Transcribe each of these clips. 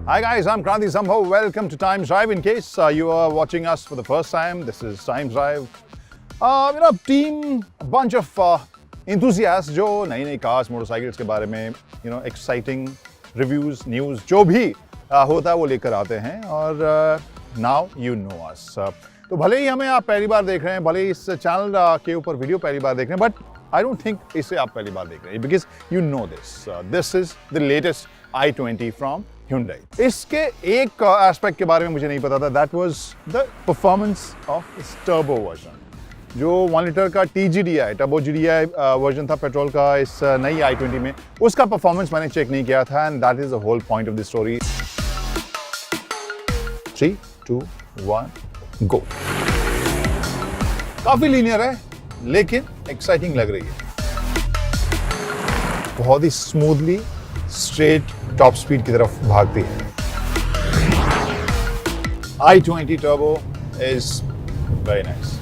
Hi guys, I'm Kranti Sambhav. Welcome to Times Drive. In case you are watching us for the first time, this is Times Drive. Team, a bunch of enthusiasts जो नई cars, motorcycles के बारे में exciting reviews, news जो भी होता है वो लेकर आते हैं और now you know us. तो भले ही हमें आप पहली बार देख रहे हैं, भले ही इस चैनल के ऊपर वीडियो पहली बार देख रहे हैं, but I don't think इसे आप पहली बार देख रहे हैं because you know this. This is the latest i20 from Hyundai. इसके एक एस्पेक्ट के बारे में मुझे नहीं पता था, that was the performance of its turbo version. जो 1 लीटर का TGDI, टर्बो GDI वर्जन था पेट्रोल का इस नई i20 में, उसका परफॉर्मेंस मैंने चेक नहीं किया था and that is the whole point of the story. 3, 2, 1, go. काफी लीनियर है लेकिन एक्साइटिंग लग रही है, बहुत ही स्मूथली स्ट्रेट टॉप स्पीड की तरफ भागती है. i20 turbo is very nice.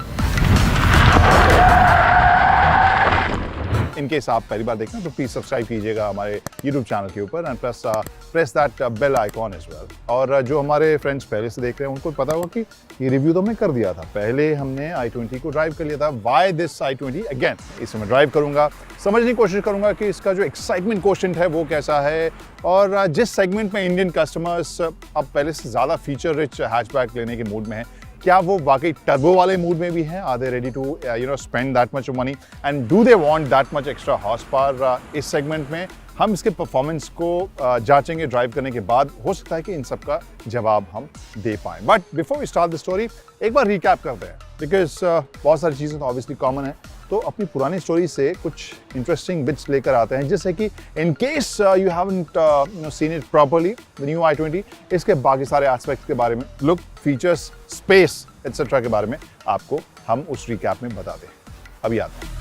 In case आप पहली बार देख रहे हैं तो प्लीज सब्सक्राइब कीजिएगा हमारे YouTube चैनल के ऊपर and press that bell icon as well. और जो हमारे फ्रेंड्स पहले से देख रहे हैं उनको पता होगा कि ये रिव्यू तो हमने कर दिया था, पहले हमने i20 को ड्राइव कर लिया था. वाई दिस i20 अगेन, इसे मैं ड्राइव करूंगा, समझने की कोशिश करूंगा कि इसका जो एक्साइटमेंट कोशेंट है वो कैसा है और जिस सेगमेंट में इंडियन कस्टमर्स अब पहले से ज़्यादा फीचर रिच हैचबैक लेने के मूड में है, क्या वो वाकई टर्बो वाले मूड में भी हैं? Are they ready to spend that much money and do they want that much extra horse power? इस सेगमेंट में हम इसके परफॉर्मेंस को जांचेंगे ड्राइव करने के बाद. हो सकता है कि इन सब का जवाब हम दे पाएं. But before we start the story एक बार रिकैप करते हैं बिकॉज बहुत सारी चीज़ें तो ऑब्वियसली कॉमन है, तो अपनी पुरानी स्टोरी से कुछ इंटरेस्टिंग बिट्स लेकर आते हैं जिससे कि in case you haven't seen it properly the new i20, इसके बाकी सारे एस्पेक्ट्स के बारे में, लुक, फीचर्स, स्पेस एटसेट्रा के बारे में आपको हम उस रिकैप में बताते हैं. अभी आते हैं.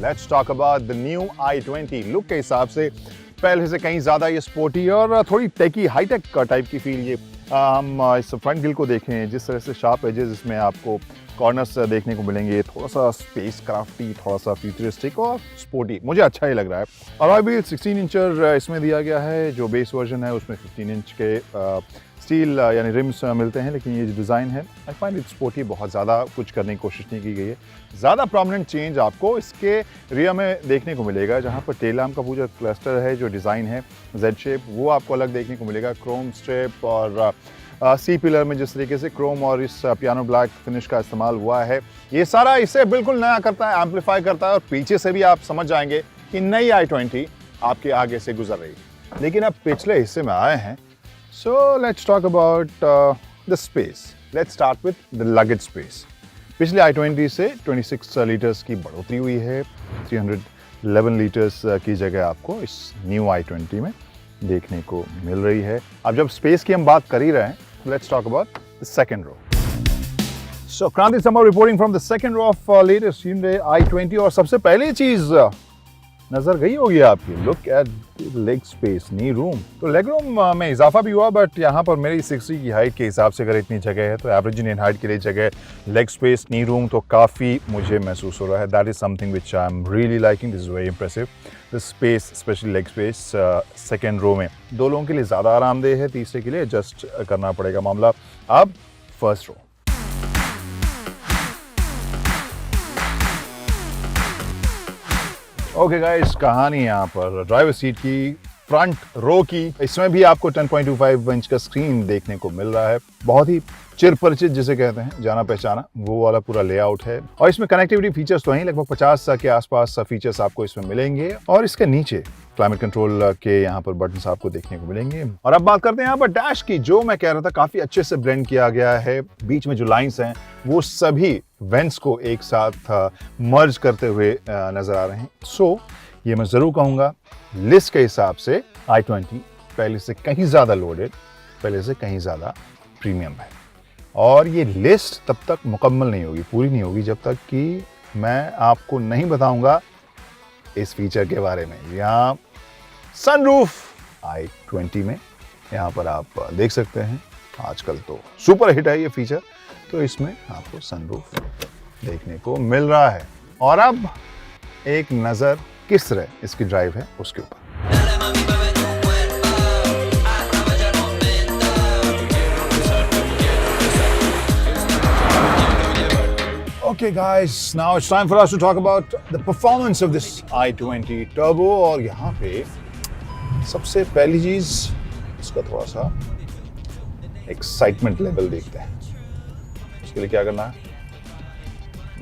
Let's talk about the new i20. Look के हिसाब से पहले से कहीं ज़्यादा ये स्पोर्टी और थोड़ी टेकी हाईटेक टाइप की फील. ये हम इस फ्रंट ग्रिल को देखें, जिस तरह से शार्प एजेस इसमें आपको कॉर्नर्स देखने को मिलेंगे, थोड़ा सा स्पेस क्राफ्टी, थोड़ा सा फ्यूचरिस्टिक और स्पोर्टी, मुझे अच्छा ही लग रहा है. और अभी 16 इंचर इसमें दिया गया है. जो बेस वर्जन है उसमें 15 इंच के स्टील यानी रिम्स मिलते हैं, लेकिन ये जो डिज़ाइन है आई फाइंड इट स्पोर्टी. बहुत ज़्यादा कुछ करने की कोशिश नहीं की गई है. ज़्यादा प्रोमिनेंट चेंज आपको इसके रियर में देखने को मिलेगा, जहाँ पर टेल लैम्प का पूरा क्लस्टर है, जो डिज़ाइन है जेड शेप, वो आपको अलग देखने को मिलेगा. क्रोम स्ट्रिप और सी पिलर में जिस तरीके से क्रोम और इस पियानो ब्लैक फिनिश का इस्तेमाल हुआ है, ये सारा इसे बिल्कुल नया करता है, एम्पलीफाई करता है. और पीछे से भी आप समझ जाएंगे कि नई i20 आपके आगे से गुजर रही है. लेकिन अब पिछले हिस्से में आए हैं, so let's talk about the space. Let's start with the luggage space. पिछले i20 से 26 लीटर्स की बढ़ोतरी हुई है. 311 लीटर्स की जगह आपको इस न्यू i20 में देखने को मिल रही है. अब जब स्पेस की हम बात कर ही रहे हैं, let's talk about the second row. So Kranti Sambhav reporting from the second row of latest Hyundai i20. और सबसे पहली चीज नजर गई होगी आपकी, look at leg space, knee room. तो लेग रूम में इजाफा भी हुआ, बट यहाँ पर मेरी 60 की हाइट के हिसाब से अगर इतनी जगह है तो एवरेज इंडियन हाइट के लिए जगह, लेग स्पेस, नी रूम तो काफ़ी मुझे महसूस हो रहा है. That is something which I am really liking. This is very impressive. The space, specially leg space second row में 2 लोगों के लिए ज़्यादा आरामदेह है, तीसरे के लिए एडजस्ट करना पड़ेगा मामला. अब फर्स्ट रो. ओके गाइस, कहानी यहाँ पर ड्राइवर सीट की, फ्रंट रो की. इसमें भी आपको 10.25 इंच का स्क्रीन देखने को मिल रहा है. बहुत ही चिर परिचित जिसे कहते हैं, जाना पहचाना, वो वाला पूरा लेआउट है. और इसमें कनेक्टिविटी फीचर्स तो हैं, लगभग 50 के आसपास फीचर्स आपको इसमें मिलेंगे. और इसके नीचे क्लाइमेट कंट्रोल के यहाँ पर बटन्स आपको देखने को मिलेंगे. और अब बात करते हैं यहाँ पर डैश की, जो मैं कह रहा था काफी अच्छे से ब्लेंड किया गया है. बीच में जो लाइंस हैं वो सभी वेंट्स को एक साथ मर्ज करते हुए नजर आ रहे हैं. सो ये मैं जरूर कहूंगा, लिस्ट के हिसाब से i20 पहले से कहीं ज्यादा लोडेड, पहले से कहीं ज्यादा प्रीमियम है. और ये लिस्ट तब तक मुकम्मल नहीं होगी, पूरी नहीं होगी, जब तक कि मैं आपको नहीं बताऊंगा इस फीचर के बारे में. यहाँ सनरूफ i20 में यहाँ पर आप देख सकते हैं, आजकल तो सुपर हिट है ये फीचर, तो इसमें आपको सनरूफ देखने को मिल रहा है. और अब एक नजर किस तरह इसकी ड्राइव है उसके ऊपर. Okay guys, now it's time for us to talk about the performance of this i20 Turbo और यहाँ पे सबसे पहली चीज इसका थोड़ा सा एक्साइटमेंट लेवल देखते हैं। उसके लिए क्या करना है,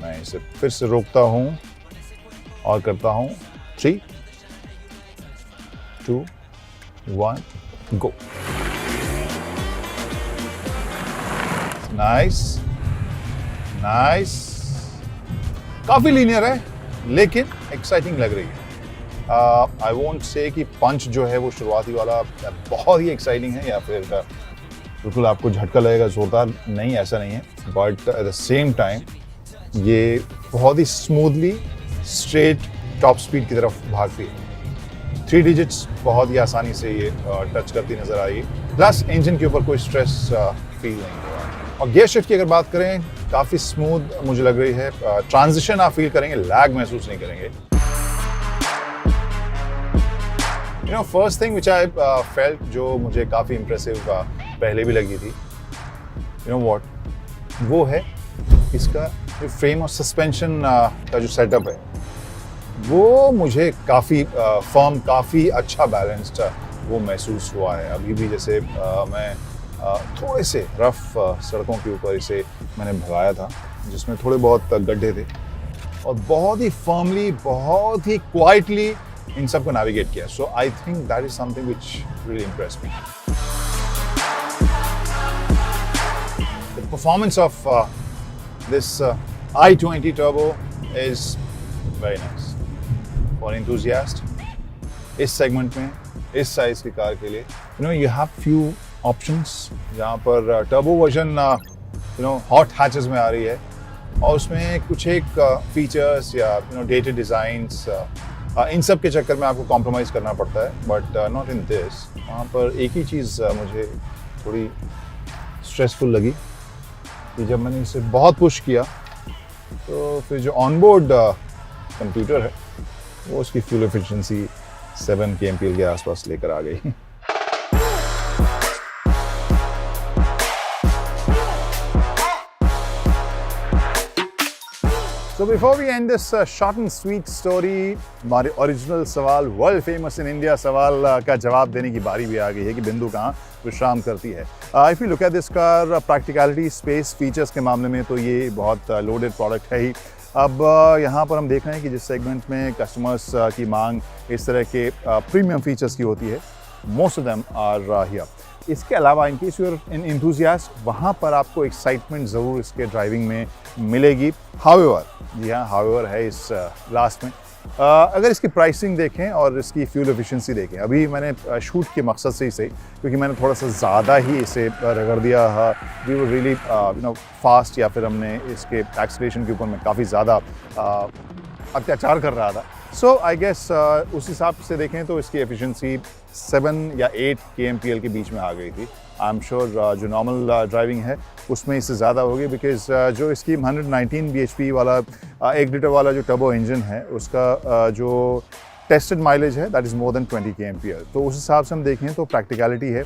मैं इसे फिर से रोकता हूँ और करता हूँ 3, 2, 1, गो। नाइस नाइस, काफी लीनियर है लेकिन एक्साइटिंग लग रही है। आई वोंट से कि पंच जो है वो शुरुआती वाला बहुत ही एक्साइटिंग है या फिर बिल्कुल आपको झटका लगेगा जोरदार, नहीं ऐसा नहीं है, but at the same time ये बहुत ही स्मूथली स्ट्रेट टॉप स्पीड की तरफ भागती है। 3 डिजिट्स बहुत ही आसानी से ये टच करती नजर आ रही है, प्लस इंजन के ऊपर कोई स्ट्रेस फील नहीं हो रहा। और गियर शिफ्ट की अगर बात करें काफ़ी स्मूथ मुझे लग रही है। ट्रांजिशन आप फील करेंगे, लैग महसूस नहीं करेंगे। You know first thing which I felt जो मुझे काफ़ी इंप्रेसिव पहले भी लगी थी, यू नो व्हाट, वो है इसका जो फ्रेम और सस्पेंशन का जो सेटअप है वो मुझे काफ़ी फर्म, काफ़ी अच्छा बैलेंस्ड वो महसूस हुआ है। अभी भी जैसे मैं थोड़े से रफ सड़कों के ऊपर इसे मैंने भगाया था जिसमें थोड़े बहुत गड्ढे थे और बहुत ही फर्मली, बहुत ही क्वाइटली इन सबको नेविगेट किया। So I think that is something which really impressed me. The performance of this i20 Turbo is very nice for enthusiast। इस सेगमेंट में, इस साइज की कार के लिए you know you have few options, जहाँ पर turbo version you know hot hatches में आ रही है और उसमें कुछ एक फीचर्स या यू नो डेटेड डिज़ाइंस इन सब के चक्कर में आपको कॉम्प्रोमाइज़ करना पड़ता है, बट नॉट इन दिस। वहाँ पर एक ही चीज़ मुझे थोड़ी स्ट्रेसफुल लगी कि जब मैंने इसे बहुत पुश किया तो फिर जो ऑनबोर्ड कंप्यूटर है वो उसकी फ्यूल एफिशिएंसी 7 kmpl के आसपास लेकर आ गई। So before we end this short and sweet story, हमारे ओरिजिनल सवाल, वर्ल्ड फेमस इन इंडिया सवाल का जवाब देने की बारी भी आ गई है कि बिंदु कहाँ विश्राम करती है। If you look at this car, practicality, space, features के मामले में तो ये बहुत लोडेड प्रोडक्ट है ही। अब यहाँ पर हम देख रहे हैं कि जिस सेगमेंट में कस्टमर्स की मांग इस तरह के प्रीमियम फीचर्स की होती है, most of them are here. इसके अलावा in case you're in enthusiast, वहाँ पर आपको एक्साइटमेंट ज़रूर इसके ड्राइविंग में मिलेगी। हाउएवर, जी हाँ हाउएवर है इस लास्ट में। अगर इसकी प्राइसिंग देखें और इसकी फ्यूल एफिशिएंसी देखें, अभी मैंने शूट के मकसद से इसे, क्योंकि मैंने थोड़ा सा ज़्यादा ही इसे रगड़ दिया, we were really you know fast, या फिर हमने इसके एक्सीलरेशन के ऊपर में काफ़ी ज़्यादा अत्याचार कर रहा था। सो आई गेस उस हिसाब से देखें तो इसकी एफिशिएंसी 7 या 8 kmpl के बीच में आ गई थी। आई एम श्योर जो नॉर्मल ड्राइविंग है उसमें इससे ज़्यादा होगी, बिकॉज जो इसकी 119 bhp वाला 1 लीटर वाला जो टर्बो इंजन है उसका जो टेस्टेड माइलेज है that is more than 20 kmpl। तो उस हिसाब से हम देखें तो प्रैक्टिकलिटी है,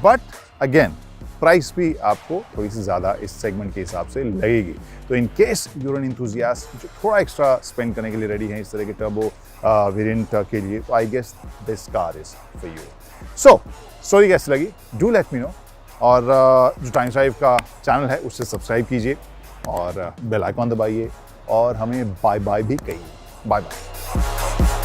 बट अगेन प्राइस भी आपको थोड़ी सी ज़्यादा इस सेगमेंट के हिसाब से लगेगी। तो in case you're an enthusiast जो थोड़ा एक्स्ट्रा स्पेंड करने के लिए रेडी हैं इस तरह के टर्बो वेरिएंट के लिए, तो I guess this car is for you. So story कैसी लगी, डू लेट मी नो, और जो टाइम्स ड्राइव का चैनल है उससे सब्सक्राइब कीजिए और बेल आइकॉन दबाइए और हमें बाय बाय भी कहिए। Bye bye.